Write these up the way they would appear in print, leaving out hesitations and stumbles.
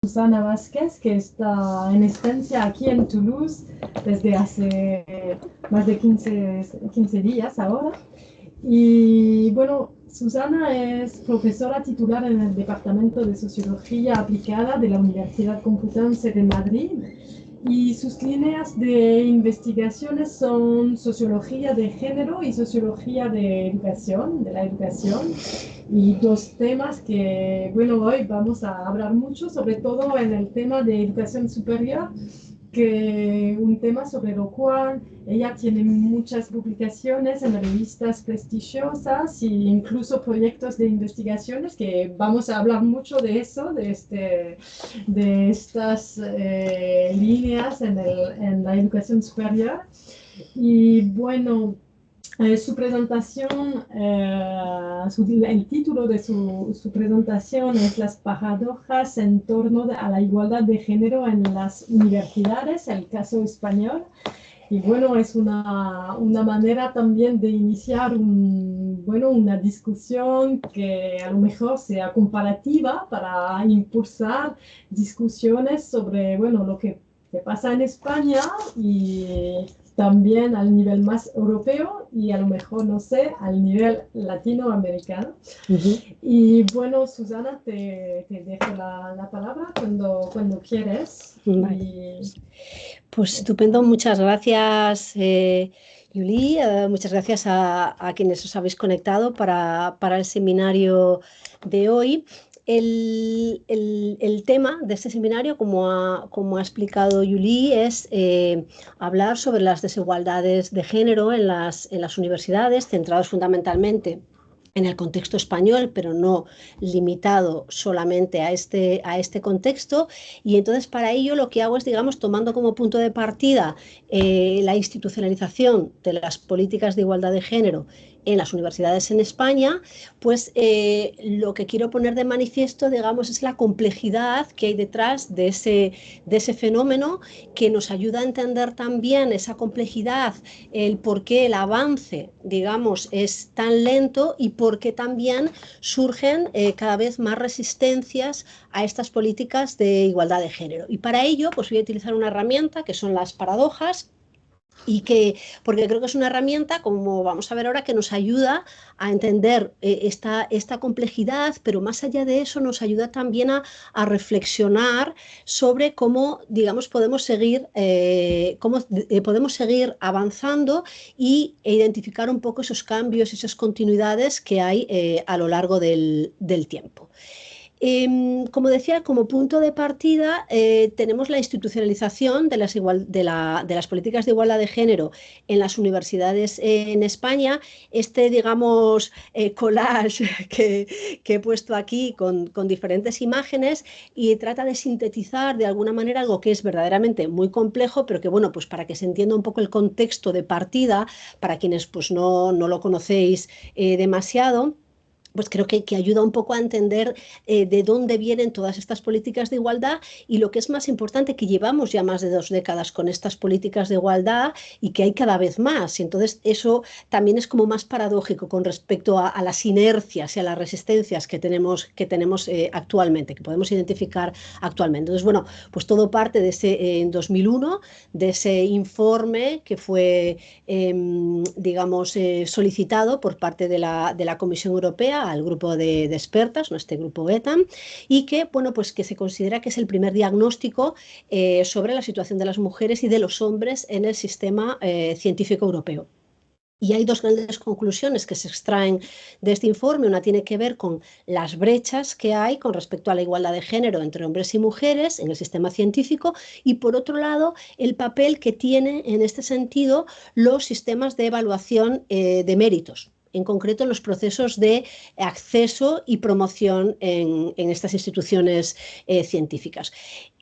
Susana Vázquez, que está en estancia aquí en Toulouse desde hace más de 15 días ahora. Y bueno, Susana es profesora titular en el Departamento de Sociología Aplicada de la Universidad Complutense de Madrid y sus líneas de investigaciones son sociología de género y sociología de educación, de la educación, y dos temas que, bueno, hoy vamos a hablar mucho, sobre todo en el tema de educación superior, que un tema sobre lo cual ella tiene muchas publicaciones en revistas prestigiosas e incluso proyectos de investigaciones, que vamos a hablar mucho de eso, de estas líneas en la educación superior. Y bueno, su presentación, el título de su presentación es Las paradojas en torno a la igualdad de género en las universidades, el caso español. Y bueno, es una manera también de iniciar una discusión que a lo mejor sea comparativa para impulsar discusiones sobre, bueno, lo que pasa en España y también al nivel más europeo y a lo mejor, no sé, al nivel latinoamericano. Y bueno, Susana, te dejo la palabra cuando quieres. Vale. Pues estupendo, muchas gracias, Yuli, muchas gracias a quienes os habéis conectado para el seminario de hoy. El tema de este seminario, como ha explicado Yuli, es hablar sobre las desigualdades de género en las universidades, centrados fundamentalmente en el contexto español, pero no limitado solamente a este contexto. Y entonces para ello lo que hago es, digamos, tomando como punto de partida la institucionalización de las políticas de igualdad de género en las universidades en España, pues lo que quiero poner de manifiesto, digamos, es la complejidad que hay detrás de ese fenómeno, que nos ayuda a entender también esa complejidad, el por qué el avance, digamos, es tan lento y por qué también surgen cada vez más resistencias a estas políticas de igualdad de género. Y para ello, pues voy a utilizar una herramienta que son las paradojas, porque creo que es una herramienta, como vamos a ver ahora, que nos ayuda a entender esta complejidad, pero más allá de eso nos ayuda también a reflexionar sobre cómo, digamos, podemos seguir avanzando e identificar un poco esos cambios, esas continuidades que hay a lo largo del tiempo. Como decía, como punto de partida tenemos la institucionalización de las políticas de igualdad de género en las universidades en España. Digamos, collage que he puesto aquí con diferentes imágenes, y trata de sintetizar de alguna manera algo que es verdaderamente muy complejo, pero que, bueno, pues para que se entienda un poco el contexto de partida, para quienes pues no lo conocéis demasiado, pues creo que ayuda un poco a entender de dónde vienen todas estas políticas de igualdad, y lo que es más importante, que llevamos ya más de 2 décadas con estas políticas de igualdad y que hay cada vez más. Y entonces eso también es como más paradójico con respecto a las inercias y a las resistencias que tenemos actualmente, que podemos identificar actualmente. Entonces, bueno, pues todo parte de en 2001, de ese informe que fue, digamos, solicitado por parte de la Comisión Europea al grupo de expertas, ¿no? Este grupo ETAM, y que, bueno, pues que se considera que es el primer diagnóstico sobre la situación de las mujeres y de los hombres en el sistema científico europeo. Y hay dos grandes conclusiones que se extraen de este informe. Una tiene que ver con las brechas que hay con respecto a la igualdad de género entre hombres y mujeres en el sistema científico, y por otro lado, el papel que tienen en este sentido los sistemas de evaluación de méritos, en concreto en los procesos de acceso y promoción en estas instituciones científicas.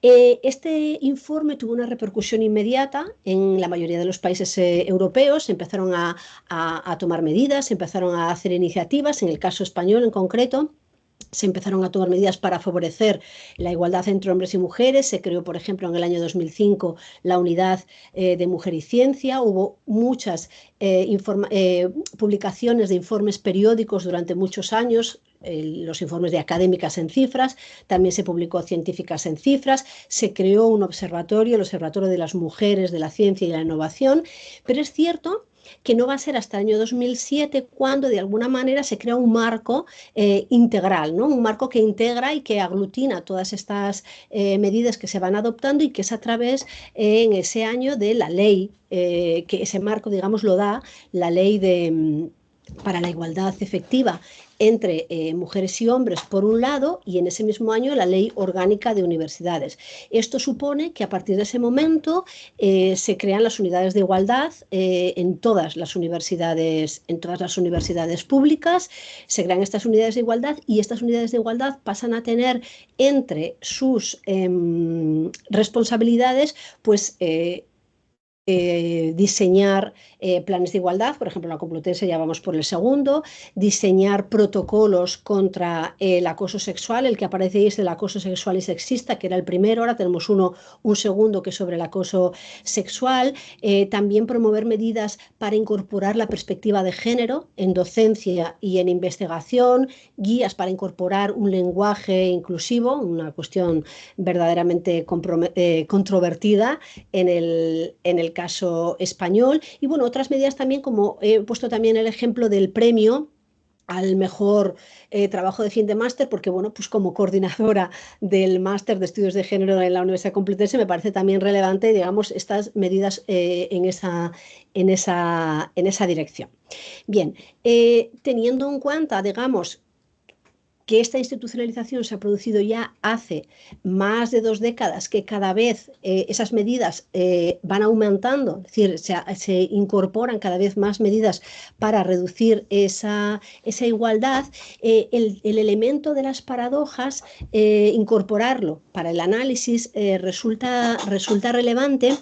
Este informe tuvo una repercusión inmediata en la mayoría de los países europeos. Empezaron a tomar medidas, empezaron a hacer iniciativas, en el caso español en concreto, se empezaron a tomar medidas para favorecer la igualdad entre hombres y mujeres. Se creó, por ejemplo, en el año 2005 la unidad de Mujer y Ciencia. Hubo muchas publicaciones de informes periódicos durante muchos años, los informes de Académicas en Cifras, también se publicó Científicas en Cifras, se creó un observatorio, el Observatorio de las Mujeres de la Ciencia y la Innovación, pero es cierto que no va a ser hasta el año 2007 cuando de alguna manera se crea un marco integral, ¿no? Un marco que integra y que aglutina todas estas medidas que se van adoptando y que es a través en ese año de la ley, que ese marco, digamos, lo da la ley para la igualdad efectiva entre mujeres y hombres por un lado, y en ese mismo año la Ley Orgánica de Universidades. Esto supone que a partir de ese momento se crean las unidades de igualdad en todas las universidades públicas. Se crean estas unidades de igualdad y estas unidades de igualdad pasan a tener entre sus responsabilidades, pues diseñar planes de igualdad, por ejemplo, en la Complutense ya vamos por el segundo, diseñar protocolos contra el acoso sexual, el que aparece ahí es el acoso sexual y sexista, que era el primero, ahora tenemos un segundo que es sobre el acoso sexual, también promover medidas para incorporar la perspectiva de género en docencia y en investigación, guías para incorporar un lenguaje inclusivo, una cuestión verdaderamente controvertida en el caso español. Y bueno, otras medidas también, como he puesto también el ejemplo del premio al mejor trabajo de fin de máster, porque bueno, pues como coordinadora del máster de estudios de género en la Universidad Complutense me parece también relevante, digamos, estas medidas en esa dirección. Bien, teniendo en cuenta, digamos, que esta institucionalización se ha producido ya hace más de 2 décadas, que cada vez esas medidas van aumentando, es decir, se incorporan cada vez más medidas para reducir esa igualdad, el elemento de las paradojas, incorporarlo para el análisis resulta relevante,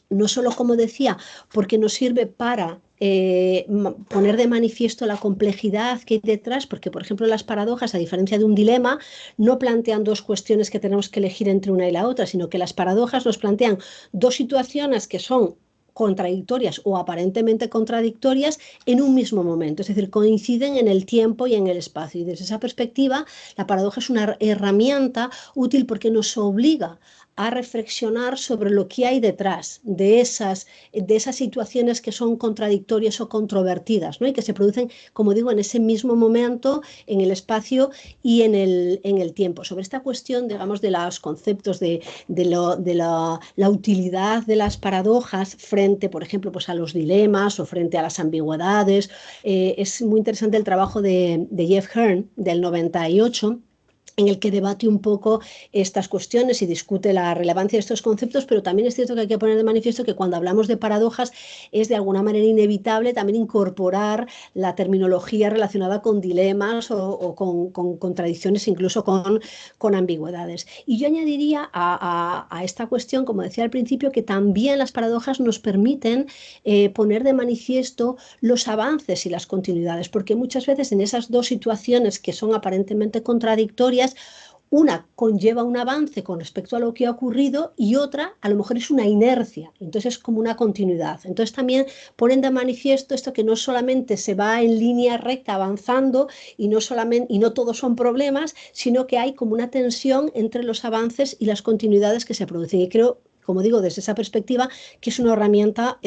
no solo, como decía, porque nos sirve para poner de manifiesto la complejidad que hay detrás, porque, por ejemplo, las paradojas, a diferencia de un dilema, no plantean dos cuestiones que tenemos que elegir entre una y la otra, sino que las paradojas nos plantean dos situaciones que son contradictorias o aparentemente contradictorias en un mismo momento, es decir, coinciden en el tiempo y en el espacio. Y desde esa perspectiva, la paradoja es una herramienta útil porque nos obliga a reflexionar sobre lo que hay detrás de esas situaciones que son contradictorias o controvertidas, ¿no? Y que se producen, como digo, en ese mismo momento, en el espacio y en el tiempo. Sobre esta cuestión, digamos, de los conceptos de la utilidad de las paradojas frente, por ejemplo, pues a los dilemas o frente a las ambigüedades, es muy interesante el trabajo de Jeff Hearn del 98, en el que debate un poco estas cuestiones y discute la relevancia de estos conceptos, pero también es cierto que hay que poner de manifiesto que cuando hablamos de paradojas es de alguna manera inevitable también incorporar la terminología relacionada con dilemas o con contradicciones, incluso con ambigüedades. Y yo añadiría a esta cuestión, como decía al principio, que también las paradojas nos permiten poner de manifiesto los avances y las continuidades, porque muchas veces en esas dos situaciones que son aparentemente contradictorias, una conlleva un avance con respecto a lo que ha ocurrido y otra a lo mejor es una inercia, entonces es como una continuidad. Entonces también ponen de manifiesto esto, que no solamente se va en línea recta avanzando y no todos son problemas, sino que hay como una tensión entre los avances y las continuidades que se producen. Y creo, como digo, desde esa perspectiva, que es una herramienta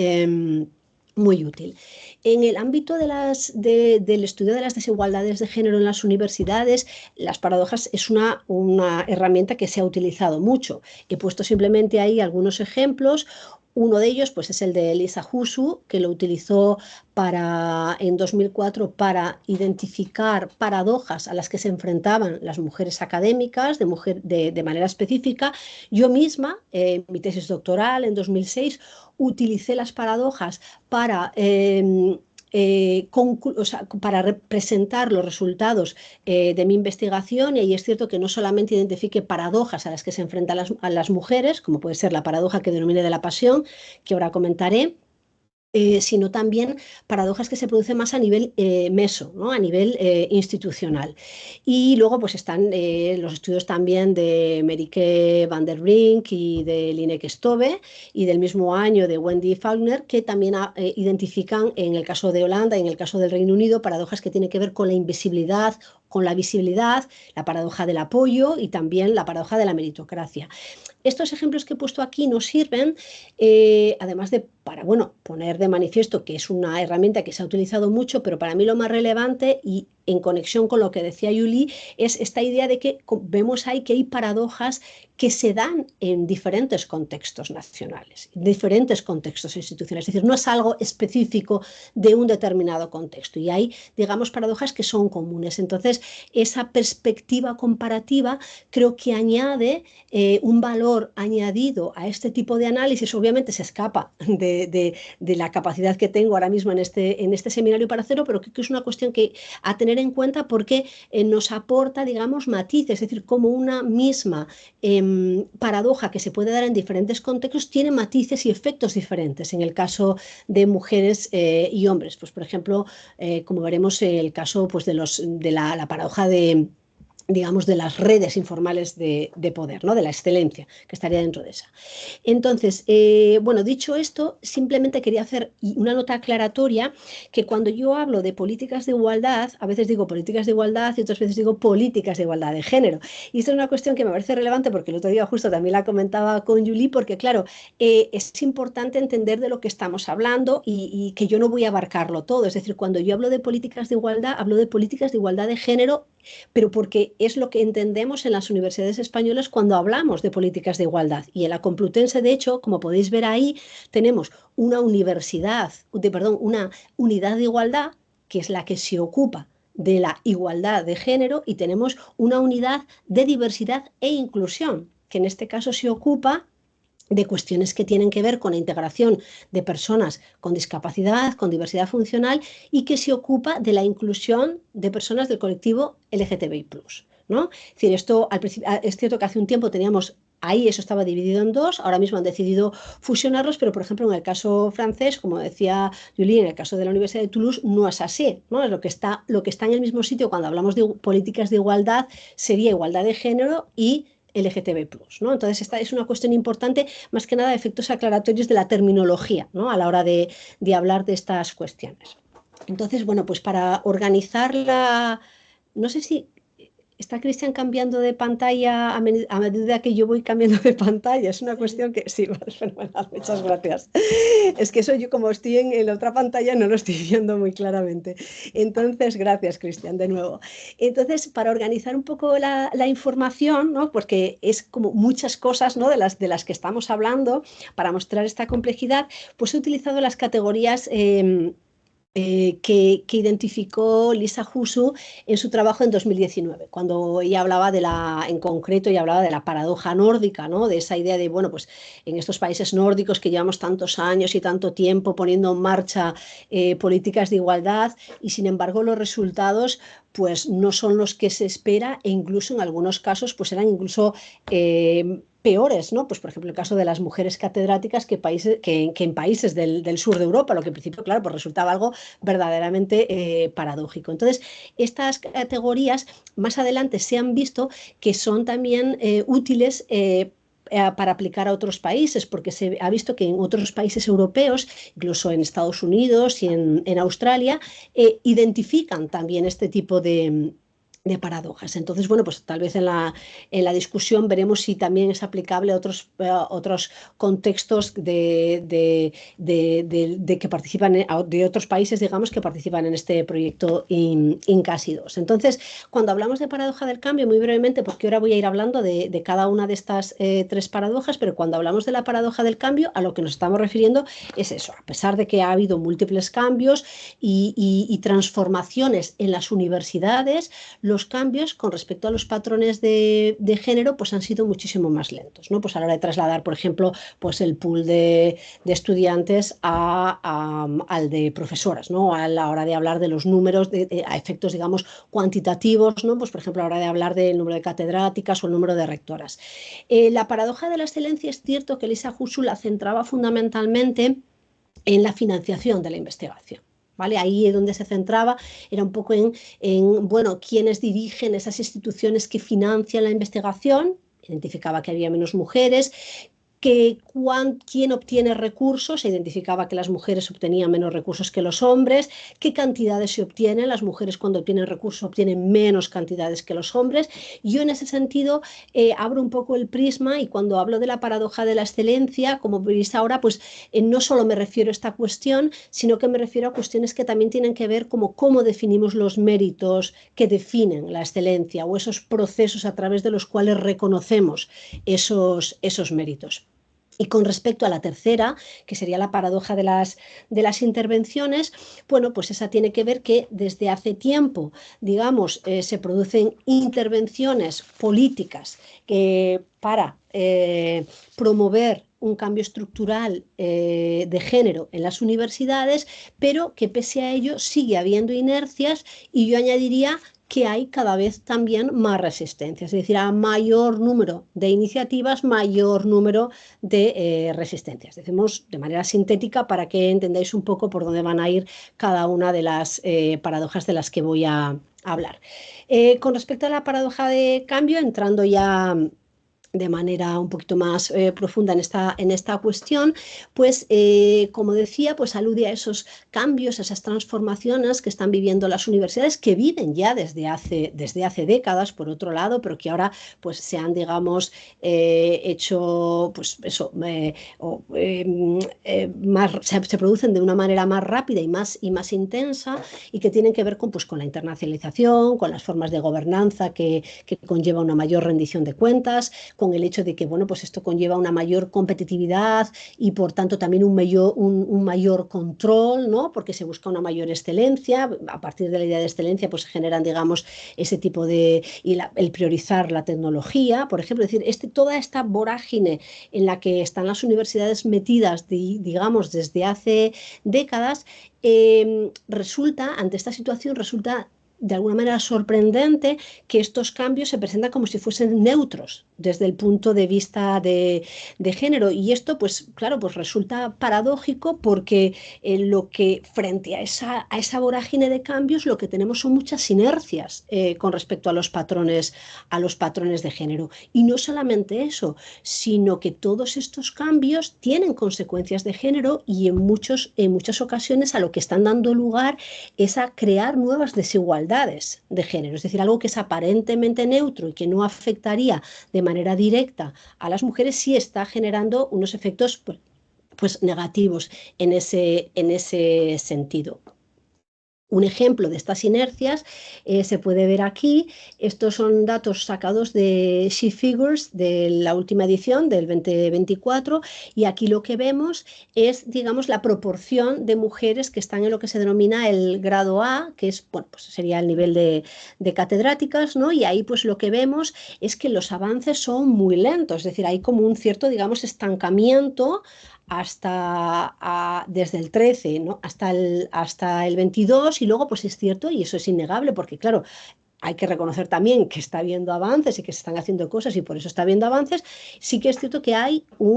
muy útil. En el ámbito del estudio de las desigualdades de género en las universidades, las paradojas es una herramienta que se ha utilizado mucho. He puesto simplemente ahí algunos ejemplos. Uno de ellos, pues, es el de Lisa Husu, que lo utilizó en 2004 para identificar paradojas a las que se enfrentaban las mujeres académicas de manera específica. Yo misma, en mi tesis doctoral en 2006, utilicé las paradojas para para representar los resultados de mi investigación, y ahí es cierto que no solamente identifique paradojas a las que se enfrentan a las mujeres, como puede ser la paradoja que denominé de la pasión, que ahora comentaré, sino también paradojas que se producen más a nivel meso, ¿no? A nivel institucional. Y luego pues están los estudios también de Merike van der Brink y de Linek Stove, y del mismo año de Wendy Faulkner, que también identifican en el caso de Holanda y en el caso del Reino Unido paradojas que tienen que ver con la invisibilidad, con la visibilidad, la paradoja del apoyo y también la paradoja de la meritocracia. Estos ejemplos que he puesto aquí nos sirven, además de para poner de manifiesto que es una herramienta que se ha utilizado mucho, pero para mí lo más relevante, y en conexión con lo que decía Yuli, es esta idea de que vemos ahí que hay paradojas que se dan en diferentes contextos nacionales, en diferentes contextos institucionales. Es decir, no es algo específico de un determinado contexto, y hay, digamos, paradojas que son comunes. Entonces, esa perspectiva comparativa creo que añade un valor añadido a este tipo de análisis. Obviamente se escapa de la capacidad que tengo ahora mismo en este seminario para hacerlo, pero creo que es una cuestión que a tener en cuenta, porque nos aporta, digamos, matices, es decir, como una misma paradoja que se puede dar en diferentes contextos tiene matices y efectos diferentes en el caso de mujeres y hombres. Pues, por ejemplo, como veremos, el caso pues, de la paradoja de, digamos, de las redes informales de poder, ¿no? De la excelencia, que estaría dentro de esa. Entonces, dicho esto, simplemente quería hacer una nota aclaratoria, que cuando yo hablo de políticas de igualdad, a veces digo políticas de igualdad y otras veces digo políticas de igualdad de género. Y esto es una cuestión que me parece relevante, porque el otro día justo también la comentaba con Julie, porque claro, es importante entender de lo que estamos hablando, y que yo no voy a abarcarlo todo. Es decir, cuando yo hablo de políticas de igualdad, hablo de políticas de igualdad de género, pero porque es lo que entendemos en las universidades españolas cuando hablamos de políticas de igualdad. Y en la Complutense, de hecho, como podéis ver ahí, tenemos una una unidad de igualdad, que es la que se ocupa de la igualdad de género, y tenemos una unidad de diversidad e inclusión, que en este caso se ocupa de cuestiones que tienen que ver con la integración de personas con discapacidad, con diversidad funcional, y que se ocupa de la inclusión de personas del colectivo LGTBI+, ¿no? Es decir, esto es cierto que hace un tiempo teníamos ahí, eso estaba dividido en dos, ahora mismo han decidido fusionarlos, pero por ejemplo en el caso francés, como decía Julie, en el caso de la Universidad de Toulouse no es así, ¿no? Es lo que está en el mismo sitio cuando hablamos de políticas de igualdad, sería igualdad de género y LGTB+, ¿no? Entonces, esta es una cuestión importante, más que nada, efectos aclaratorios de la terminología, ¿no? A la hora de hablar de estas cuestiones. Entonces, pues para organizarla, no sé si está Cristian cambiando de pantalla a medida que yo voy cambiando de pantalla. Es una cuestión que sí, vale, fenomenal, muchas gracias. Es que eso yo, como estoy en la otra pantalla, no lo estoy viendo muy claramente. Entonces, gracias, Cristian, de nuevo. Entonces, para organizar un poco la información, ¿no? Porque es como muchas cosas, ¿no? de las que estamos hablando, para mostrar esta complejidad, pues he utilizado las categorías que identificó Lisa Husu en su trabajo en 2019, cuando ella hablaba en concreto, ella hablaba de la paradoja nórdica, ¿no? De esa idea de, pues en estos países nórdicos que llevamos tantos años y tanto tiempo poniendo en marcha políticas de igualdad, y sin embargo los resultados pues no son los que se espera, e incluso en algunos casos pues eran incluso peores, ¿no? Pues por ejemplo el caso de las mujeres catedráticas que en países del sur de Europa, lo que en principio, claro, pues resultaba algo verdaderamente paradójico. Entonces, estas categorías más adelante se han visto que son también útiles para aplicar a otros países, porque se ha visto que en otros países europeos, incluso en Estados Unidos y en Australia, identifican también este tipo de paradojas. Entonces, pues tal vez en la discusión veremos si también es aplicable a otros contextos que participan, de otros países, digamos, que participan en este proyecto INCASI 2. Entonces, cuando hablamos de paradoja del cambio, muy brevemente, porque ahora voy a ir hablando de cada una de estas tres paradojas, pero cuando hablamos de la paradoja del cambio, a lo que nos estamos refiriendo es eso: a pesar de que ha habido múltiples cambios y transformaciones en las universidades, los cambios con respecto a los patrones de género pues han sido muchísimo más lentos, ¿no? Pues a la hora de trasladar, por ejemplo, pues el pool de estudiantes al de profesoras, ¿no? A la hora de hablar de los números, a efectos, digamos, cuantitativos, ¿no? Pues por ejemplo, a la hora de hablar del número de catedráticas o el número de rectoras. La paradoja de la excelencia, es cierto que Lisa Husu la centraba fundamentalmente en la financiación de la investigación. ¿Vale? Ahí es donde se centraba, era un poco bueno, quiénes dirigen esas instituciones que financian la investigación. Identificaba que había menos mujeres, quién obtiene recursos, se identificaba que las mujeres obtenían menos recursos que los hombres, qué cantidades se obtienen, las mujeres cuando obtienen recursos obtienen menos cantidades que los hombres. Yo en ese sentido abro un poco el prisma y cuando hablo de la paradoja de la excelencia, como veis ahora, pues no solo me refiero a esta cuestión, sino que me refiero a cuestiones que también tienen que ver como cómo definimos los méritos que definen la excelencia o esos procesos a través de los cuales reconocemos esos méritos. Y con respecto a la tercera, que sería la paradoja de las intervenciones, bueno, pues esa tiene que ver que desde hace tiempo, digamos, se producen intervenciones políticas para promover un cambio estructural de género en las universidades, pero que pese a ello sigue habiendo inercias y yo añadiría que hay cada vez también más resistencia, es decir, a mayor número de iniciativas, mayor número de resistencias. Decimos de manera sintética para que entendáis un poco por dónde van a ir cada una de las paradojas de las que voy a hablar. Con respecto a la paradoja de cambio, entrando ya de manera un poquito más profunda en esta cuestión, pues como decía, pues alude a esos cambios, a esas transformaciones que están viviendo las universidades, que viven ya desde hace décadas, por otro lado, pero que ahora pues se han, digamos, hecho, pues eso, se producen de una manera más rápida y más intensa y que tienen que ver con la internacionalización, con las formas de gobernanza que conlleva una mayor rendición de cuentas, con el hecho de que, bueno, pues esto conlleva una mayor competitividad y por tanto también un mayor control, ¿no? Porque se busca una mayor excelencia. A partir de la idea de excelencia pues se generan, digamos, ese tipo el priorizar la tecnología, por ejemplo, es decir, toda esta vorágine en la que están las universidades metidas, digamos, desde hace décadas, ante esta situación resulta de alguna manera sorprendente que estos cambios se presentan como si fuesen neutros desde el punto de vista de género. Y esto, pues claro, pues resulta paradójico porque lo que frente a esa vorágine de cambios lo que tenemos son muchas inercias con respecto a los patrones de género. Y no solamente eso, sino que todos estos cambios tienen consecuencias de género y en muchas ocasiones a lo que están dando lugar es a crear nuevas desigualdades de género, es decir, algo que es aparentemente neutro y que no afectaría de manera directa a las mujeres, sí está generando unos efectos pues negativos en ese sentido. Un ejemplo de estas inercias se puede ver aquí. Estos son datos sacados de She Figures de la última edición del 2024 y aquí lo que vemos es, digamos, la proporción de mujeres que están en lo que se denomina el grado A, que es, bueno, pues sería el nivel de catedráticas, ¿no? Y ahí pues lo que vemos es que los avances son muy lentos, es decir, hay como un cierto, digamos, estancamiento desde el 13, ¿no? hasta el 22 y luego pues es cierto y eso es innegable porque claro, hay que reconocer también que está habiendo avances y que se están haciendo cosas y por eso está habiendo avances. Sí que es cierto que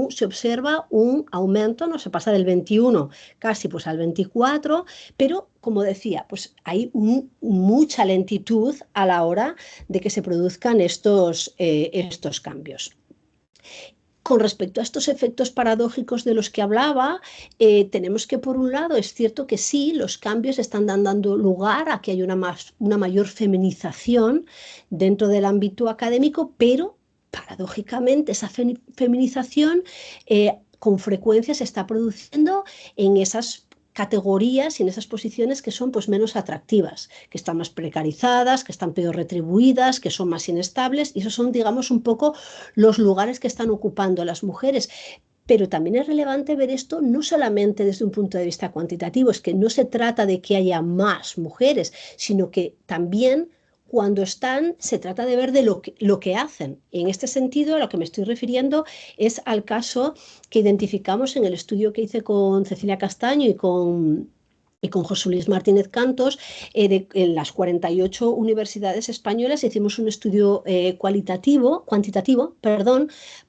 se observa un aumento, no se pasa del 21 casi pues al 24, pero como decía, pues hay mucha lentitud a la hora de que se produzcan estos cambios. Con respecto a estos efectos paradójicos de los que hablaba, tenemos que, por un lado, es cierto que sí, los cambios están dando lugar a que haya una mayor feminización dentro del ámbito académico, pero paradójicamente esa feminización con frecuencia se está produciendo en esas categorías y en esas posiciones que son pues menos atractivas, que están más precarizadas, que están peor retribuidas, que son más inestables y esos son, digamos, un poco los lugares que están ocupando las mujeres. Pero también es relevante ver esto no solamente desde un punto de vista cuantitativo, es que no se trata de que haya más mujeres, sino que también cuando se trata de ver de lo que hacen. En este sentido, a lo que me estoy refiriendo es al caso que identificamos en el estudio que hice con Cecilia Castaño y con y con José Luis Martínez Cantos, en las 48 universidades españolas hicimos un estudio cuantitativo,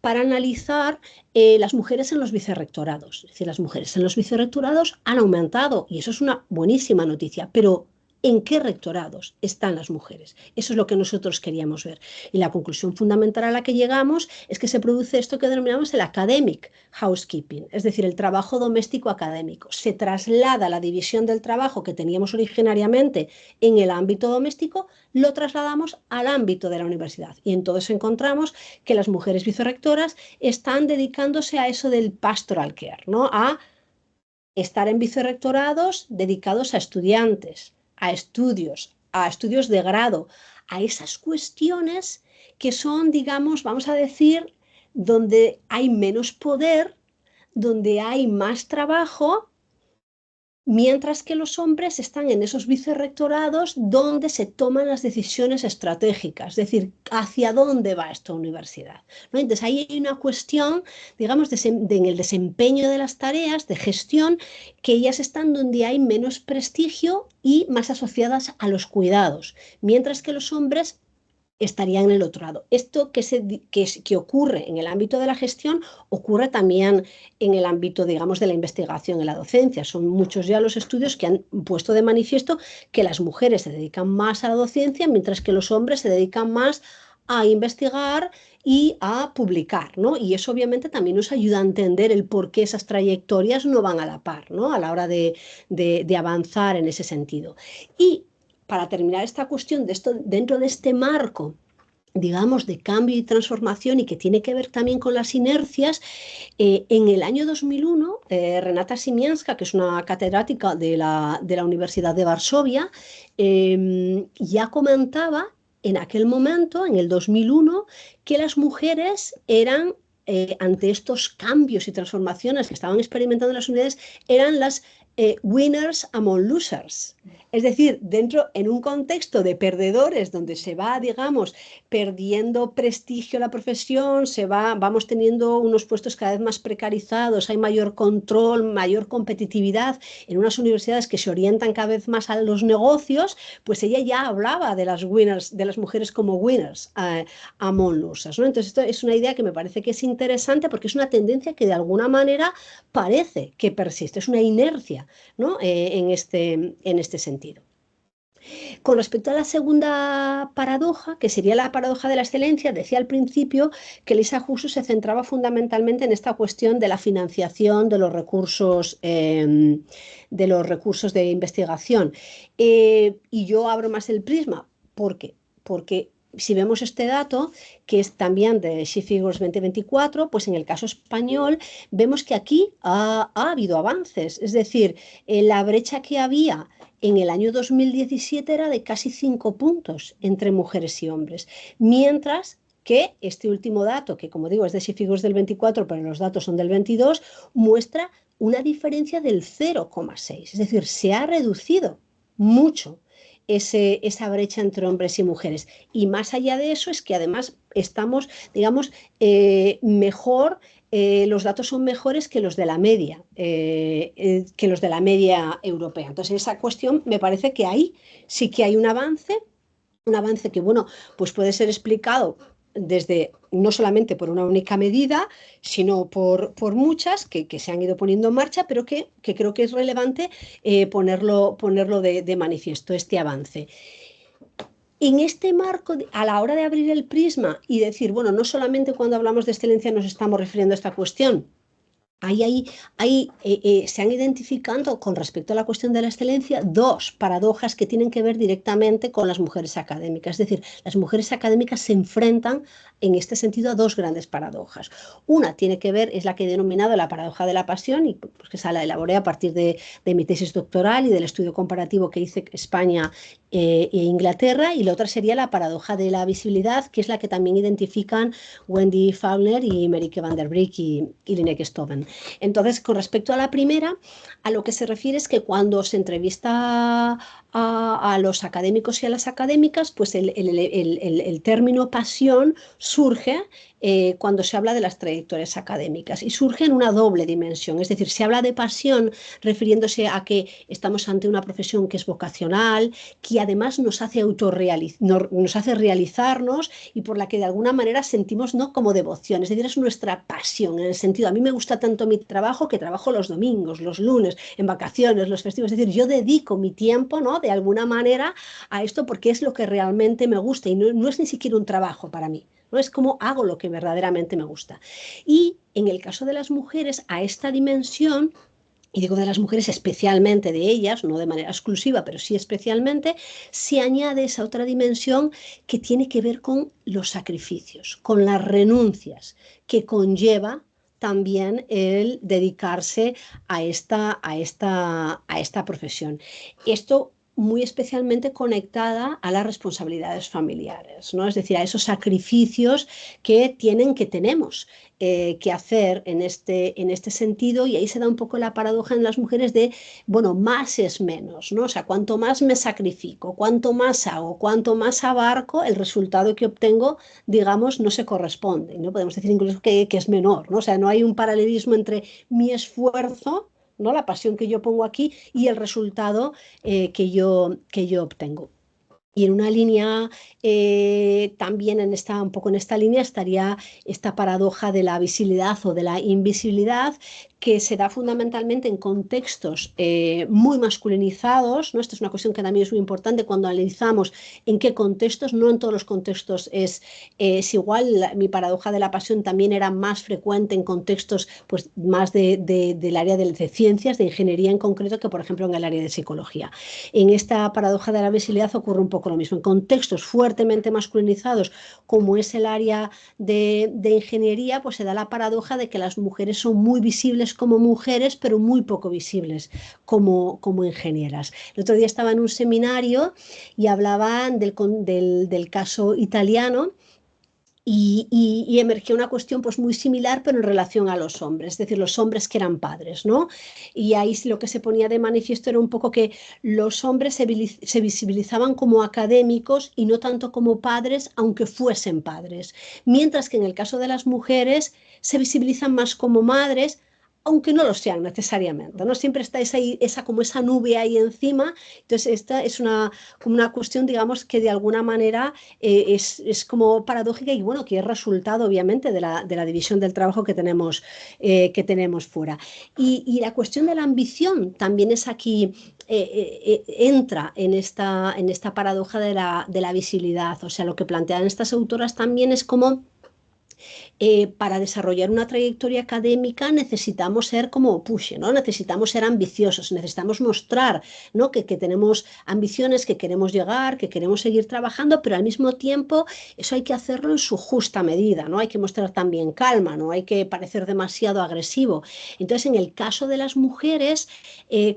para analizar las mujeres en los vicerrectorados. Es decir, las mujeres en los vicerrectorados han aumentado y eso es una buenísima noticia, pero ¿en qué rectorados están las mujeres? Eso es lo que nosotros queríamos ver. Y la conclusión fundamental a la que llegamos es que se produce esto que denominamos el academic housekeeping, es decir, el trabajo doméstico académico. Se traslada la división del trabajo que teníamos originariamente en el ámbito doméstico, lo trasladamos al ámbito de la universidad. Y entonces encontramos que las mujeres vicerrectoras están dedicándose a eso del pastoral care, ¿no? A estar en vicerrectorados dedicados a estudiantes, a estudios de grado, a esas cuestiones que son, digamos, vamos a decir, donde hay menos poder, donde hay más trabajo, mientras que los hombres están en esos vicerrectorados donde se toman las decisiones estratégicas, es decir, hacia dónde va esta universidad, ¿no? Entonces ahí hay una cuestión, digamos, en el desempeño de las tareas de gestión, que ellas están donde hay menos prestigio y más asociadas a los cuidados, mientras que los hombres estarían en el otro lado. Esto que ocurre en el ámbito de la gestión ocurre también en el ámbito, digamos, de la investigación en la docencia. Son muchos ya los estudios que han puesto de manifiesto que las mujeres se dedican más a la docencia, mientras que los hombres se dedican más a investigar y a publicar, ¿no? Y eso obviamente también nos ayuda a entender el por qué esas trayectorias no van a la par, ¿no? A la hora de avanzar en ese sentido. Y para terminar esta cuestión de esto, dentro de este marco, digamos, de cambio y transformación y que tiene que ver también con las inercias, en el año 2001, Renata Simianska, que es una catedrática de la Universidad de Varsovia, ya comentaba en aquel momento, en el 2001, que las mujeres eran, ante estos cambios y transformaciones que estaban experimentando las unidades, eran las winners among losers. Es decir, en un contexto de perdedores donde se va, digamos, perdiendo prestigio la profesión, vamos teniendo unos puestos cada vez más precarizados, hay mayor control, mayor competitividad en unas universidades que se orientan cada vez más a los negocios, pues ella ya hablaba de las winners, de las mujeres como winners among losers, ¿no? Entonces esto es una idea que me parece que es interesante porque es una tendencia que de alguna manera parece que persiste, es una inercia, ¿no? en este sentido. Con respecto a la segunda paradoja, que sería la paradoja de la excelencia, decía al principio que Lisa Jusso se centraba fundamentalmente en esta cuestión de la financiación de los recursos de investigación. Y yo abro más el prisma. ¿Por qué? Porque si vemos este dato, que es también de She Figures 2024, pues en el caso español vemos que aquí ha habido avances. Es decir, la brecha que había en el año 2017 era de casi 5 puntos entre mujeres y hombres, mientras que este último dato, que como digo es de She Figures del 24, pero los datos son del 22, muestra una diferencia del 0,6. Es decir, se ha reducido mucho esa brecha entre hombres y mujeres. Y más allá de eso es que además estamos, digamos, mejor, los datos son mejores que los de la media, europea. Entonces esa cuestión me parece que ahí sí que hay un avance que, bueno, pues puede ser explicado desde no solamente por una única medida, sino por muchas que se han ido poniendo en marcha, pero que creo que es relevante ponerlo de manifiesto, este avance. En este marco, a la hora de abrir el prisma y decir, bueno, no solamente cuando hablamos de excelencia nos estamos refiriendo a esta cuestión, se han identificado con respecto a la cuestión de la excelencia dos paradojas que tienen que ver directamente con las mujeres académicas. Es decir, las mujeres académicas se enfrentan en este sentido a dos grandes paradojas. Una tiene que ver, es la que he denominado la paradoja de la pasión, y pues, que la elaboré a partir de mi tesis doctoral y del estudio comparativo que hice España e Inglaterra, y la otra sería la paradoja de la visibilidad, que es la que también identifican Wendy Faulkner y Marieke van der Brick y Lynette Stoven. Entonces, con respecto a la primera, a lo que se refiere es que cuando se entrevista a los académicos y a las académicas, pues el término pasión surge cuando se habla de las trayectorias académicas y surge en una doble dimensión. Es decir, se habla de pasión refiriéndose a que estamos ante una profesión que es vocacional, que además nos hace nos hace realizarnos y por la que de alguna manera sentimos, ¿no?, como devoción. Es decir, es nuestra pasión en el sentido, a mí me gusta tanto mi trabajo que trabajo los domingos, los lunes, en vacaciones, los festivos. Es decir, yo dedico mi tiempo, ¿no?, de alguna manera a esto porque es lo que realmente me gusta y no es ni siquiera un trabajo para mí. ¿No? Es como hago lo que verdaderamente me gusta. Y en el caso de las mujeres, a esta dimensión, y digo de las mujeres especialmente de ellas, no de manera exclusiva, pero sí especialmente, se añade esa otra dimensión que tiene que ver con los sacrificios, con las renuncias que conlleva también el dedicarse a esta profesión. Esto muy especialmente conectada a las responsabilidades familiares, ¿no? Es decir, a esos sacrificios que tenemos que hacer en este sentido, y ahí se da un poco la paradoja en las mujeres de, bueno, más es menos, ¿no? O sea, cuanto más me sacrifico, cuanto más hago, cuanto más abarco, el resultado que obtengo, digamos, no se corresponde, ¿no? Podemos decir incluso que es menor, ¿no? O sea, no hay un paralelismo entre mi esfuerzo, ¿no?, la pasión que yo pongo aquí y el resultado que yo obtengo. Y en una línea, también un poco en esta línea estaría esta paradoja de la visibilidad o de la invisibilidad, que se da fundamentalmente en contextos muy masculinizados, ¿no? Esta es una cuestión que también es muy importante cuando analizamos en qué contextos, no en todos los contextos es igual. Mi paradoja de la pasión también era más frecuente en contextos pues, más del área de ciencias, de ingeniería en concreto, que por ejemplo en el área de psicología. En esta paradoja de la visibilidad ocurre un poco lo mismo. En contextos fuertemente masculinizados, como es el área de ingeniería, pues se da la paradoja de que las mujeres son muy visibles como mujeres, pero muy poco visibles como ingenieras. El otro día estaba en un seminario y hablaban del caso italiano. Y emergió una cuestión pues muy similar, pero en relación a los hombres, es decir, los hombres que eran padres, ¿no? Y ahí lo que se ponía de manifiesto era un poco que los hombres se visibilizaban como académicos y no tanto como padres, aunque fuesen padres. Mientras que en el caso de las mujeres se visibilizan más como madres, aunque no lo sean necesariamente, ¿no? Siempre está como esa nube ahí encima. Entonces, esta es como una cuestión, digamos, que de alguna manera es como paradójica y bueno, que es resultado obviamente de la división del trabajo que tenemos fuera. Y la cuestión de la ambición también es aquí, entra en esta paradoja de la visibilidad. O sea, lo que plantean estas autoras también es como para desarrollar una trayectoria académica necesitamos ser como push, ¿no? Necesitamos ser ambiciosos, necesitamos mostrar, ¿no?, que tenemos ambiciones, que queremos llegar, que queremos seguir trabajando, pero al mismo tiempo eso hay que hacerlo en su justa medida, ¿no? Hay que mostrar también calma, no hay que parecer demasiado agresivo. Entonces, en el caso de las mujeres,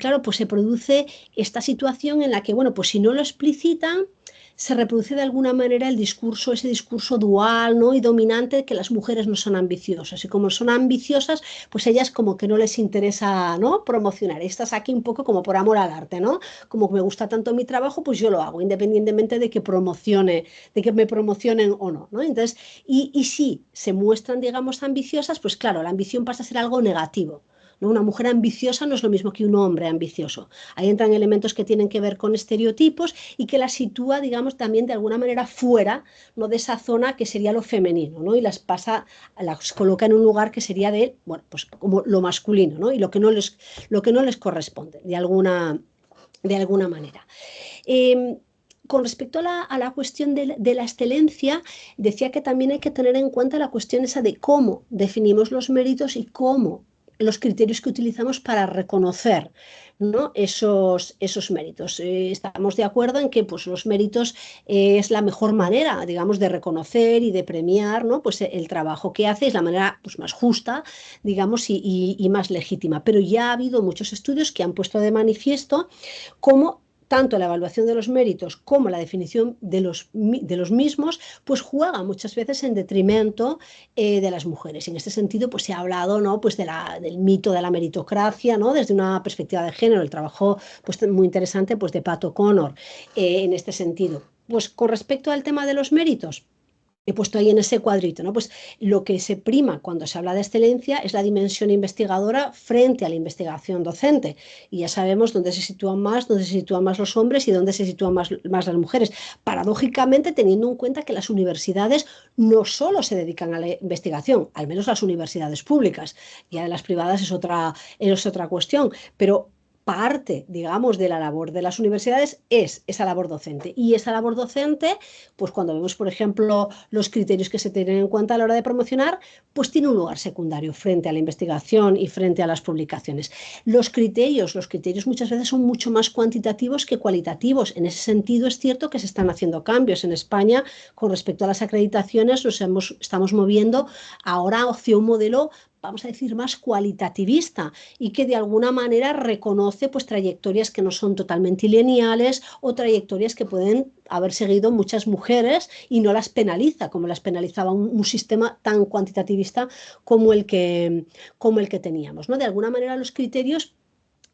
claro, pues se produce esta situación en la que, bueno, pues si no lo explicitan, se reproduce de alguna manera ese discurso dual, ¿no?, y dominante de que las mujeres no son ambiciosas. Y como son ambiciosas, pues ellas como que no les interesa, ¿no?, promocionar. Estás aquí un poco como por amor al arte, ¿no? Como me gusta tanto mi trabajo, pues yo lo hago, independientemente de de que me promocionen o no, ¿no? Entonces, y si se muestran, digamos, ambiciosas, pues claro, la ambición pasa a ser algo negativo. ¿No? Una mujer ambiciosa no es lo mismo que un hombre ambicioso. Ahí entran elementos que tienen que ver con estereotipos y que las sitúa, digamos, también de alguna manera fuera, ¿no?, de esa zona que sería lo femenino, ¿no? Y las coloca en un lugar que sería bueno, pues como lo masculino, ¿no? Y lo que no les corresponde, de alguna manera. Con respecto a la cuestión de la excelencia, decía que también hay que tener en cuenta la cuestión esa de cómo definimos los méritos y cómo los criterios que utilizamos para reconocer, ¿no?, esos méritos. Estamos de acuerdo en que pues, los méritos es la mejor manera, digamos, de reconocer y de premiar, ¿no?, pues, el trabajo que hace, es la manera pues, más justa, digamos, y más legítima. Pero ya ha habido muchos estudios que han puesto de manifiesto cómo tanto la evaluación de los méritos como la definición de los mismos, pues juega muchas veces en detrimento de las mujeres. En este sentido, pues se ha hablado, ¿no?, pues del mito de la meritocracia, ¿no?, desde una perspectiva de género, el trabajo pues, muy interesante pues, de Pat O'Connor en este sentido. Pues con respecto al tema de los méritos, he puesto ahí en ese cuadrito, ¿no? Pues lo que se prima cuando se habla de excelencia es la dimensión investigadora frente a la investigación docente. Y ya sabemos dónde dónde se sitúan más los hombres y dónde se sitúan más las mujeres. Paradójicamente, teniendo en cuenta que las universidades no solo se dedican a la investigación, al menos las universidades públicas, ya de las privadas es otra cuestión, pero parte, digamos, de la labor de las universidades es esa labor docente. Y esa labor docente, pues cuando vemos, por ejemplo, los criterios que se tienen en cuenta a la hora de promocionar, pues tiene un lugar secundario frente a la investigación y frente a las publicaciones. Los criterios muchas veces son mucho más cuantitativos que cualitativos. En ese sentido es cierto que se están haciendo cambios. En España, con respecto a las acreditaciones, estamos moviendo ahora hacia un modelo, vamos a decir, más cualitativista y que de alguna manera reconoce pues trayectorias que no son totalmente lineales o trayectorias que pueden haber seguido muchas mujeres y no las penaliza como las penalizaba un sistema tan cuantitativista como el que teníamos, ¿no? De alguna manera los criterios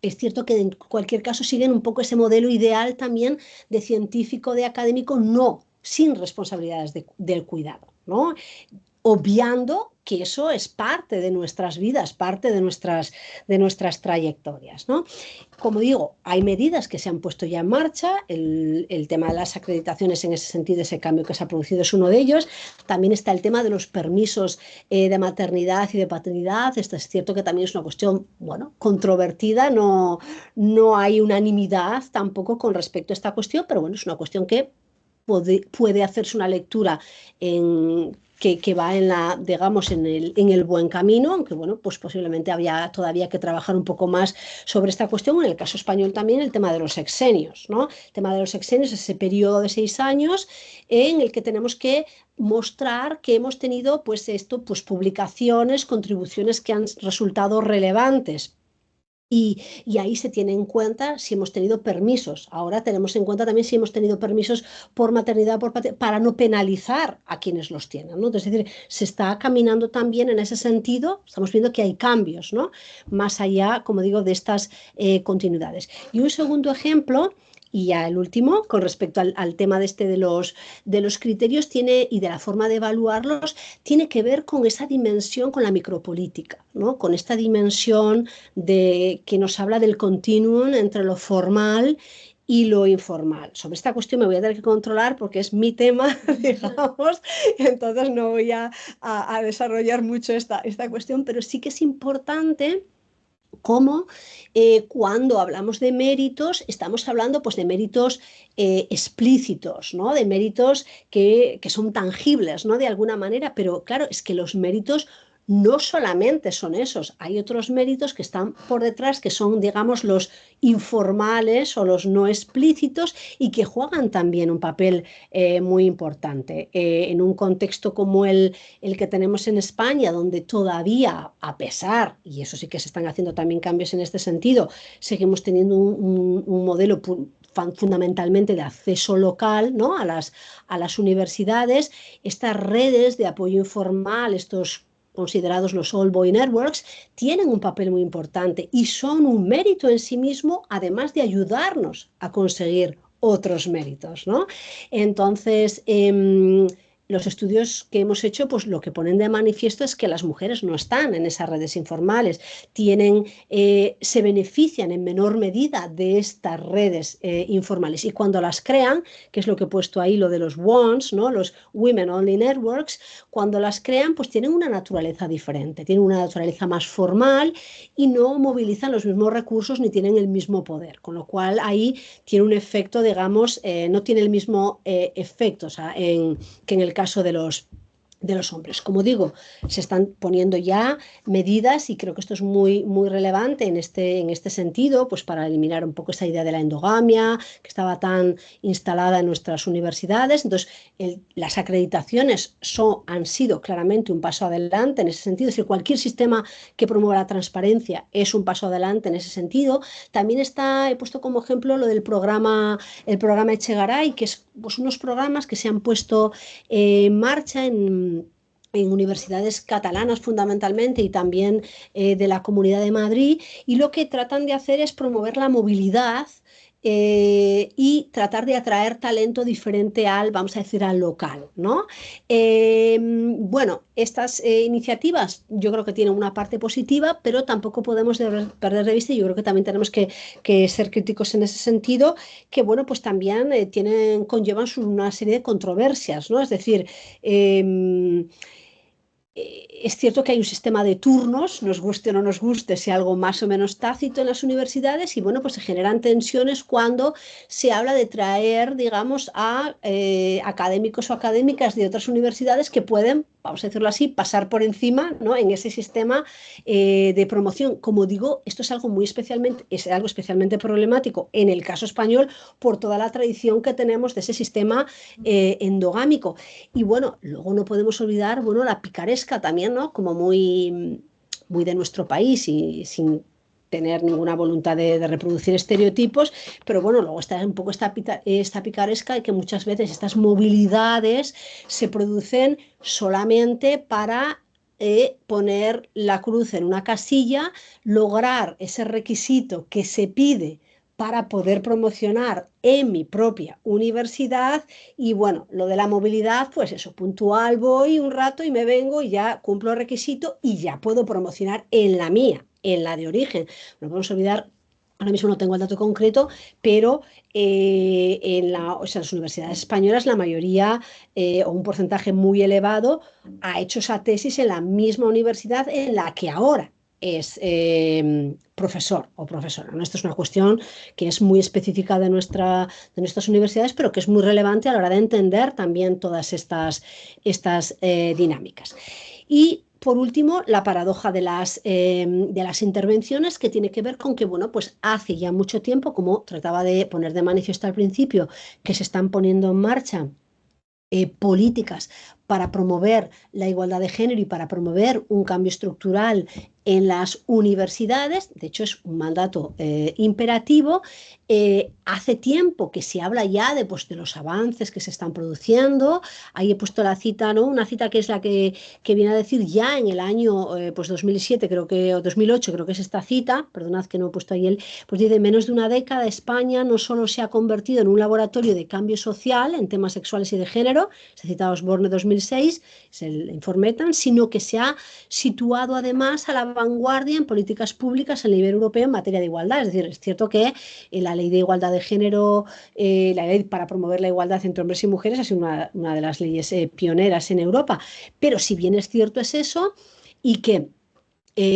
es cierto que en cualquier caso siguen un poco ese modelo ideal también de científico, de académico, no sin responsabilidades del cuidado, ¿no? Obviando que eso es parte de nuestras vidas, parte de nuestras trayectorias, ¿no? Como digo, hay medidas que se han puesto ya en marcha, el tema de las acreditaciones en ese sentido, ese cambio que se ha producido es uno de ellos. También está el tema de los permisos de maternidad y de paternidad. Esto es cierto que también es una cuestión, bueno, controvertida, no hay unanimidad tampoco con respecto a esta cuestión, pero bueno, es una cuestión que puede hacerse una lectura que va digamos, en el buen camino, aunque bueno, pues posiblemente había todavía que trabajar un poco más sobre esta cuestión. En el caso español también el tema de los sexenios, ¿no? El tema de los sexenios es ese periodo de 6 años en el que tenemos que mostrar que hemos tenido pues publicaciones, contribuciones que han resultado relevantes. Y ahí se tiene en cuenta si hemos tenido permisos. Ahora tenemos en cuenta también si hemos tenido permisos por maternidad, para no penalizar a quienes los tienen, ¿no? Es decir, se está caminando también en ese sentido, estamos viendo que hay cambios, ¿no? Más allá, como digo, de estas continuidades. Y un segundo ejemplo, y ya el último, con respecto al tema de los criterios y de la forma de evaluarlos, tiene que ver con esa dimensión, con la micropolítica, ¿no? Con esta dimensión que nos habla del continuum entre lo formal y lo informal. Sobre esta cuestión me voy a tener que controlar porque es mi tema, digamos, entonces no voy a desarrollar mucho esta cuestión, pero sí que es importante cómo cuando hablamos de méritos, estamos hablando pues, de méritos explícitos, ¿no? De méritos que son tangibles, ¿no? De alguna manera, pero claro, es que los méritos no solamente son esos, hay otros méritos que están por detrás, que son, digamos, los informales o los no explícitos y que juegan también un papel muy importante. En un contexto como el que tenemos en España, donde todavía, a pesar, y eso sí que se están haciendo también cambios en este sentido, seguimos teniendo un modelo fundamentalmente de acceso local, ¿no? a las universidades, estas redes de apoyo informal, estos considerados los All Boy Networks, tienen un papel muy importante y son un mérito en sí mismo, además de ayudarnos a conseguir otros méritos, ¿no? Entonces, los estudios que hemos hecho, pues lo que ponen de manifiesto es que las mujeres no están en esas redes informales, se benefician en menor medida de estas redes informales y cuando las crean, que es lo que he puesto ahí, lo de los WONs, ¿no? Los Women Only Networks, cuando las crean, pues tienen una naturaleza diferente, tienen una naturaleza más formal y no movilizan los mismos recursos ni tienen el mismo poder, con lo cual ahí tiene un efecto, digamos, no tiene el mismo efecto, o sea, que en el caso de de los hombres. Como digo, se están poniendo ya medidas y creo que esto es muy, muy relevante en este sentido, pues para eliminar un poco esa idea de la endogamia que estaba tan instalada en nuestras universidades. Entonces, las acreditaciones han sido claramente un paso adelante en ese sentido. Es decir, cualquier sistema que promueva la transparencia es un paso adelante en ese sentido. También he puesto como ejemplo lo del el programa Echegaray, que es pues, unos programas que se han puesto en marcha en universidades catalanas fundamentalmente y también de la Comunidad de Madrid, y lo que tratan de hacer es promover la movilidad y tratar de atraer talento diferente vamos a decir, al local, ¿no? Bueno, estas iniciativas yo creo que tienen una parte positiva, pero tampoco podemos perder de vista, y yo creo que también tenemos que ser críticos en ese sentido, que bueno, pues también conllevan una serie de controversias, ¿no? Es decir, es cierto que hay un sistema de turnos, nos guste o no nos guste, sea algo más o menos tácito en las universidades, y bueno, pues se generan tensiones cuando se habla de traer, digamos, a académicos o académicas de otras universidades que pueden, vamos a decirlo así, pasar por encima, ¿no? En ese sistema de promoción. Como digo, esto es algo especialmente problemático en el caso español por toda la tradición que tenemos de ese sistema endogámico. Y bueno, luego no podemos olvidar, bueno, la picaresca también, ¿no? Como muy, muy de nuestro país y sin tener ninguna voluntad de reproducir estereotipos, pero bueno, luego está un poco esta picaresca, y que muchas veces estas movilidades se producen solamente para poner la cruz en una casilla, lograr ese requisito que se pide para poder promocionar en mi propia universidad. Y bueno, lo de la movilidad, pues eso, puntual, voy un rato y me vengo y ya cumplo el requisito y ya puedo promocionar en la mía, en la de origen. No podemos olvidar, ahora mismo no tengo el dato concreto, pero o sea, las universidades españolas, la mayoría o un porcentaje muy elevado ha hecho esa tesis en la misma universidad en la que ahora es profesor o profesora, ¿no? Esto es una cuestión que es muy específica de nuestras universidades, pero que es muy relevante a la hora de entender también todas estas dinámicas. Y por último, la paradoja de las intervenciones, que tiene que ver con que, bueno, pues hace ya mucho tiempo, como trataba de poner de manifiesto al principio, que se están poniendo en marcha políticas para promover la igualdad de género y para promover un cambio estructural en las universidades. De hecho, es un mandato imperativo. Hace tiempo que se habla ya pues, de los avances que se están produciendo. Ahí he puesto la cita, ¿no? Una cita que es la que viene a decir ya en el año pues 2007, creo que, o 2008, creo que es esta cita, perdonad que no he puesto ahí pues dice: menos de una década España no solo se ha convertido en un laboratorio de cambio social en temas sexuales y de género, se ha citado Osborne 2006, es el informe ETAN, sino que se ha situado además a la vanguardia en políticas públicas a nivel europeo en materia de igualdad. Es decir, es cierto que la ley de igualdad de género, la ley para promover la igualdad entre hombres y mujeres, ha sido una de las leyes pioneras en Europa, pero si bien es cierto es eso, y que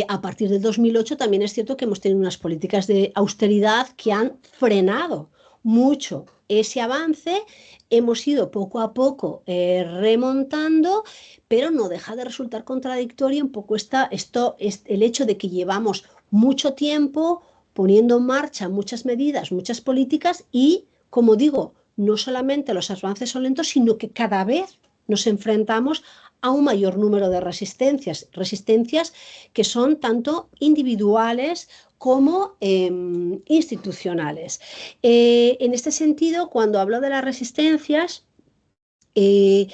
a partir del 2008 también es cierto que hemos tenido unas políticas de austeridad que han frenado mucho ese avance. Hemos ido poco a poco remontando, pero no deja de resultar contradictorio un poco el hecho de que llevamos mucho tiempo poniendo en marcha muchas medidas, muchas políticas, y, como digo, no solamente los avances son lentos, sino que cada vez nos enfrentamos a un mayor número de resistencias que son tanto individuales como institucionales. En este sentido, cuando hablo de las resistencias, eh,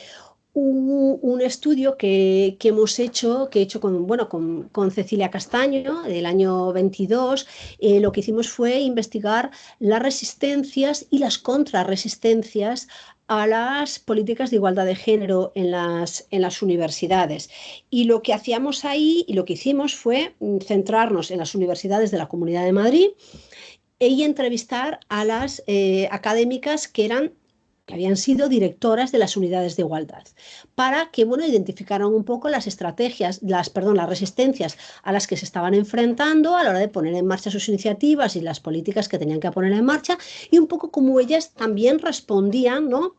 un estudio que hemos hecho, que he hecho bueno, con Cecilia Castaño del año 22, lo que hicimos fue investigar las resistencias y las contrarresistencias a las políticas de igualdad de género en las universidades. Y lo que hacíamos ahí y lo que hicimos fue centrarnos en las universidades de la Comunidad de Madrid y entrevistar a las académicas que habían sido directoras de las unidades de igualdad, para que, bueno, identificaran un poco las resistencias a las que se estaban enfrentando a la hora de poner en marcha sus iniciativas y las políticas que tenían que poner en marcha, y un poco cómo ellas también respondían, ¿no?,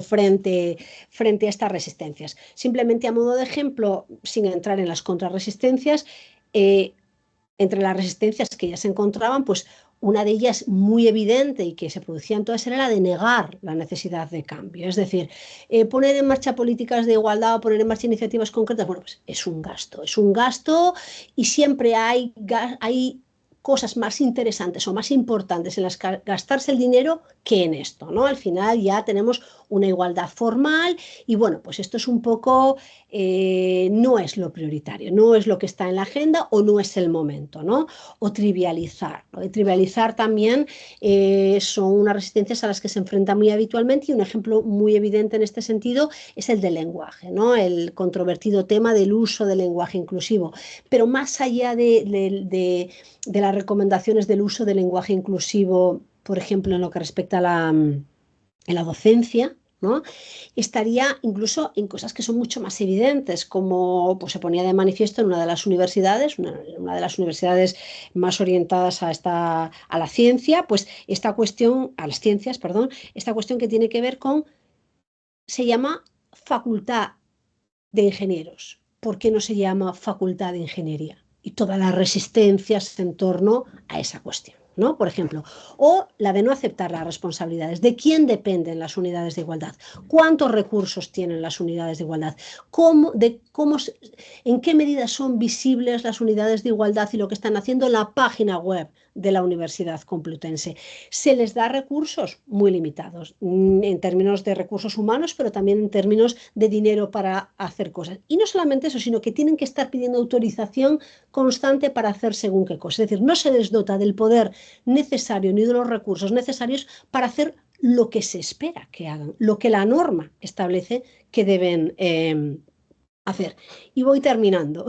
frente a estas resistencias. Simplemente a modo de ejemplo, sin entrar en las contrarresistencias, entre las resistencias que ya se encontraban, pues una de ellas muy evidente y que se producían todas era la de negar la necesidad de cambio. Es decir, poner en marcha políticas de igualdad o poner en marcha iniciativas concretas, bueno, pues es un gasto y siempre hay cosas más interesantes o más importantes en las que gastarse el dinero que en esto, ¿no? Al final ya tenemos una igualdad formal y bueno, pues esto es un poco, no es lo prioritario, no es lo que está en la agenda o no es el momento, ¿no? O trivializar, ¿no? Y trivializar también son unas resistencias a las que se enfrenta muy habitualmente y un ejemplo muy evidente en este sentido es el del lenguaje, ¿no? El controvertido tema del uso del lenguaje inclusivo, pero más allá de las recomendaciones del uso del lenguaje inclusivo, por ejemplo, en lo que respecta a la docencia, ¿no? Estaría incluso en cosas que son mucho más evidentes, como pues, se ponía de manifiesto en una de las universidades, una de las universidades más orientadas a la ciencia, pues esta cuestión, a las ciencias, perdón, esta cuestión que tiene que ver con, se llama facultad de ingenieros. ¿Por qué no se llama facultad de ingeniería? Y todas las resistencias en torno a esa cuestión, ¿no? Por ejemplo, o la de no aceptar las responsabilidades. ¿De quién dependen las unidades de igualdad? ¿Cuántos recursos tienen las unidades de igualdad? ¿En qué medida son visibles las unidades de igualdad y lo que están haciendo en la página web de la Universidad Complutense? Se les da recursos muy limitados, en términos de recursos humanos, pero también en términos de dinero para hacer cosas. Y no solamente eso, sino que tienen que estar pidiendo autorización constante para hacer según qué cosa. Es decir, no se les dota del poder necesario ni de los recursos necesarios para hacer lo que se espera que hagan, lo que la norma establece que deben hacer. Y voy terminando.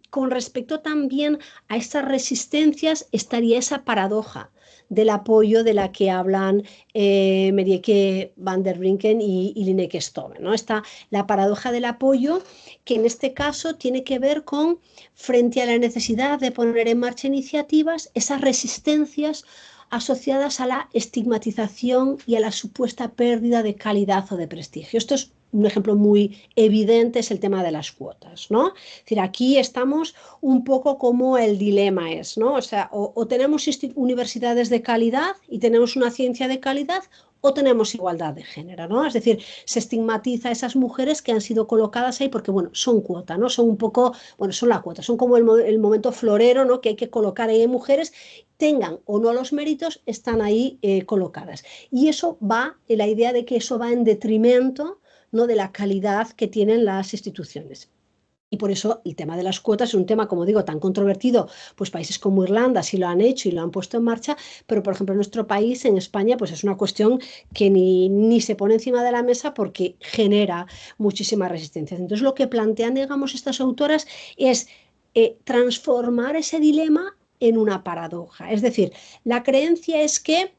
Con respecto también a estas resistencias estaría esa paradoja del apoyo de la que hablan Marieke van der Brinken y Lyneke Stobbe, ¿no? Está la paradoja del apoyo, que en este caso tiene que ver con, frente a la necesidad de poner en marcha iniciativas, esas resistencias asociadas a la estigmatización y a la supuesta pérdida de calidad o de prestigio. Esto es un ejemplo muy evidente, es el tema de las cuotas, ¿no? Es decir, aquí estamos un poco como el dilema es, ¿no? O sea, o tenemos universidades de calidad y tenemos una ciencia de calidad, o tenemos igualdad de género, ¿no? Es decir, se estigmatiza a esas mujeres que han sido colocadas ahí porque, bueno, son cuota, ¿no? Son un poco, bueno, son la cuota, son como el momento florero, ¿no? Que hay que colocar ahí mujeres, tengan o no los méritos, están ahí colocadas. Y eso va, la idea de que eso va en detrimento, ¿no? De la calidad que tienen las instituciones. Y por eso el tema de las cuotas es un tema, como digo, tan controvertido, pues países como Irlanda sí lo han hecho y lo han puesto en marcha, pero por ejemplo en nuestro país, en España, pues es una cuestión que ni se pone encima de la mesa porque genera muchísimas resistencias. Entonces lo que plantean, digamos, estas autoras es transformar ese dilema en una paradoja. Es decir, la creencia es que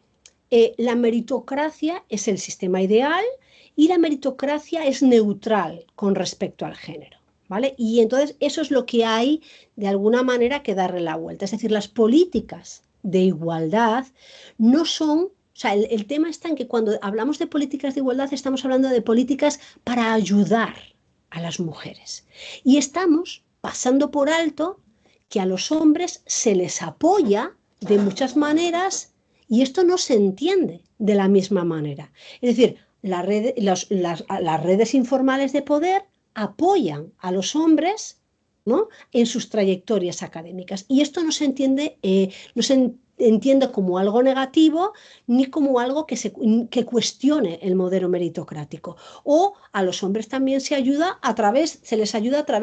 la meritocracia es el sistema ideal y la meritocracia es neutral con respecto al género. ¿Vale? Y entonces eso es lo que hay de alguna manera que darle la vuelta. Es decir, las políticas de igualdad no son, o sea, el tema está en que cuando hablamos de políticas de igualdad estamos hablando de políticas para ayudar a las mujeres. Y estamos pasando por alto que a los hombres se les apoya de muchas maneras y esto no se entiende de la misma manera. Es decir, las redes informales de poder apoyan a los hombres, ¿no? En sus trayectorias académicas. Y esto no se entiende, como algo negativo ni como algo que cuestione el modelo meritocrático. O a los hombres también se les ayuda a través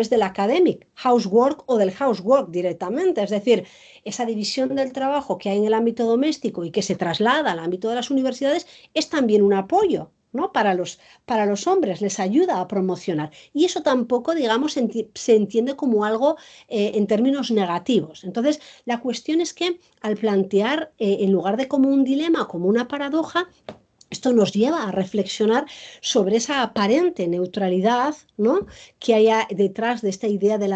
del academic housework o del housework directamente. Es decir, esa división del trabajo que hay en el ámbito doméstico y que se traslada al ámbito de las universidades es también un apoyo, ¿no? Para los hombres, les ayuda a promocionar. Y eso tampoco, digamos, se entiende como algo en términos negativos. Entonces, la cuestión es que al plantear, en lugar de como un dilema, como una paradoja, Esto nos lleva a reflexionar sobre esa aparente neutralidad, ¿no?, que hay detrás de esta idea de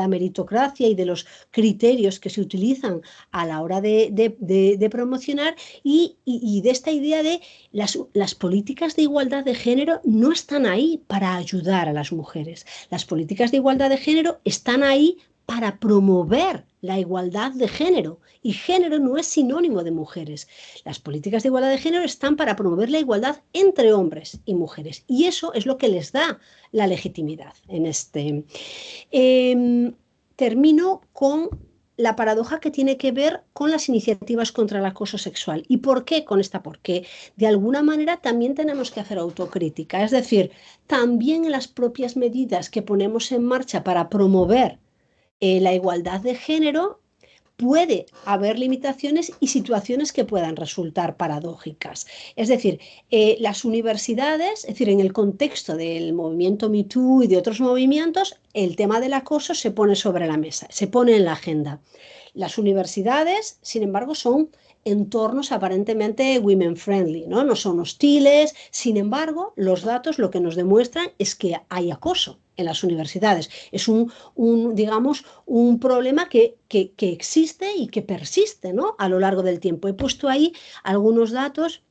la meritocracia y de los criterios que se utilizan a la hora de promocionar y de esta idea de las políticas de igualdad de género no están ahí para ayudar a las mujeres. Las políticas de igualdad de género están ahí para promover la igualdad de género, y género no es sinónimo de mujeres. Las políticas de igualdad de género están para promover la igualdad entre hombres y mujeres, y eso es lo que les da la legitimidad en este. Termino con la paradoja que tiene que ver con las iniciativas contra el acoso sexual. ¿Y por qué con esta? Porque de alguna manera también tenemos que hacer autocrítica, es decir, también en las propias medidas que ponemos en marcha para promover la igualdad de género, puede haber limitaciones y situaciones que puedan resultar paradójicas. Es decir, las universidades, es decir, en el contexto del movimiento Me Too y de otros movimientos, el tema del acoso se pone sobre la mesa, se pone en la agenda. Las universidades, sin embargo, son entornos aparentemente women friendly, ¿no? No son hostiles. Sin embargo, los datos lo que nos demuestran es que hay acoso en las universidades. Es digamos, un problema que existe y que persiste, ¿no?, a lo largo del tiempo. He puesto ahí algunos datos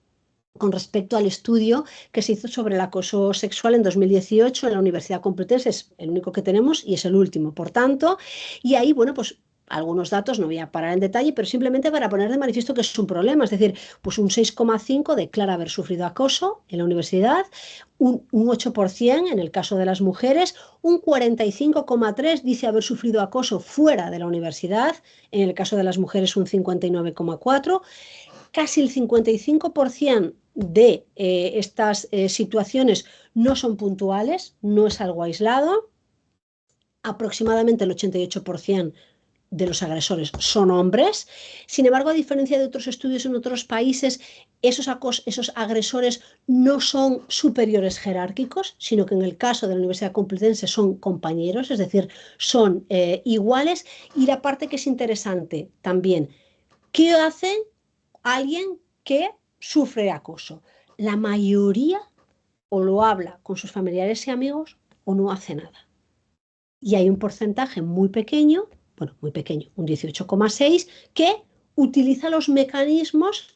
con respecto al estudio que se hizo sobre el acoso sexual en 2018 en la Universidad Complutense. Es el único que tenemos y es el último, por tanto, y ahí, bueno, pues algunos datos, no voy a parar en detalle, pero simplemente para poner de manifiesto que es un problema. Es decir, pues un 6,5 declara haber sufrido acoso en la universidad, un 8% en el caso de las mujeres, un 45,3 dice haber sufrido acoso fuera de la universidad, en el caso de las mujeres un 59,4, casi el 55% de estas situaciones no son puntuales, no es algo aislado, aproximadamente el 88% de los agresores son hombres. Sin embargo, a diferencia de otros estudios en otros países, esos agresores no son superiores jerárquicos, sino que en el caso de la Universidad Complutense son compañeros, es decir, son iguales. Y la parte que es interesante también, ¿qué hace alguien que sufre acoso? La mayoría o lo habla con sus familiares y amigos o no hace nada. Y hay un porcentaje muy pequeño, bueno, muy pequeño, un 18,6, que utiliza los mecanismos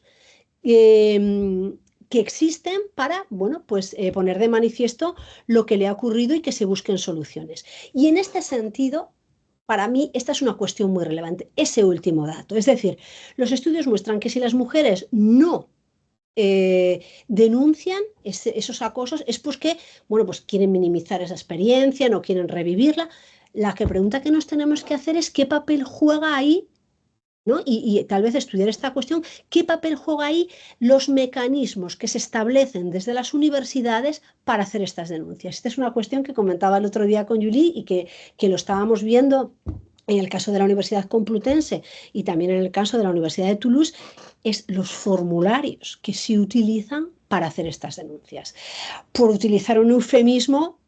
que existen para, bueno, pues poner de manifiesto lo que le ha ocurrido y que se busquen soluciones. Y en este sentido, para mí, esta es una cuestión muy relevante, ese último dato. Es decir, los estudios muestran que si las mujeres no denuncian esos acosos, es pues que, bueno, pues quieren minimizar esa experiencia, no quieren revivirla. La pregunta que nos tenemos que hacer es qué papel juega ahí, ¿no? Y tal vez estudiar esta cuestión, qué papel juega ahí los mecanismos que se establecen desde las universidades para hacer estas denuncias. Esta es una cuestión que comentaba el otro día con Julie y que lo estábamos viendo en el caso de la Universidad Complutense y también en el caso de la Universidad de Toulouse, es los formularios que se utilizan para hacer estas denuncias. Por utilizar un eufemismo,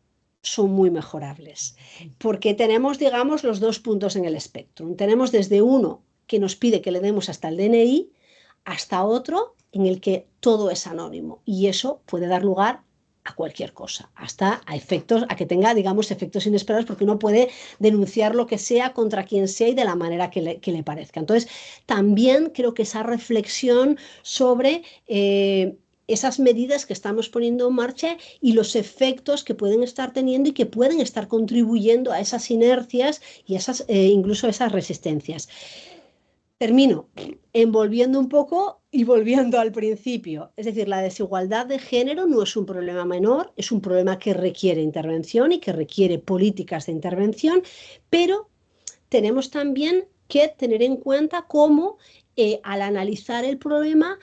son muy mejorables, porque tenemos, digamos, los dos puntos en el espectro. Tenemos desde uno que nos pide que le demos hasta el DNI, hasta otro en el que todo es anónimo, y eso puede dar lugar a cualquier cosa, hasta a que tenga, digamos, efectos inesperados, porque uno puede denunciar lo que sea contra quien sea y de la manera que le parezca. Entonces, también creo que esa reflexión sobre esas medidas que estamos poniendo en marcha y los efectos que pueden estar teniendo y que pueden estar contribuyendo a esas inercias y incluso a esas resistencias. Termino envolviendo un poco y volviendo al principio. Es decir, la desigualdad de género no es un problema menor, es un problema que requiere intervención y que requiere políticas de intervención, pero tenemos también que tener en cuenta cómo al analizar el problema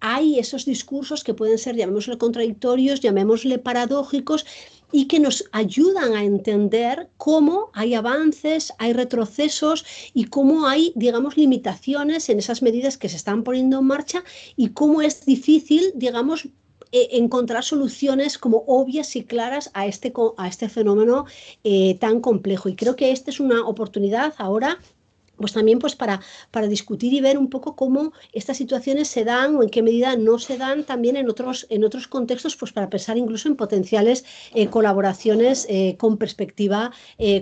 hay esos discursos que pueden ser, llamémosle contradictorios, llamémosle paradójicos, y que nos ayudan a entender cómo hay avances, hay retrocesos y cómo hay, digamos, limitaciones en esas medidas que se están poniendo en marcha y cómo es difícil, digamos, encontrar soluciones como obvias y claras a este fenómeno tan complejo. Y creo que esta es una oportunidad ahora pues también pues para discutir y ver un poco cómo estas situaciones se dan o en qué medida no se dan también en otros contextos, pues para pensar incluso en potenciales colaboraciones con perspectiva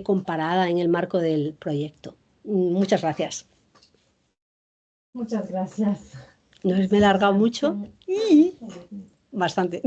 comparada en el marco del proyecto. Muchas gracias. Muchas gracias. ¿No me he largado mucho? Bastante.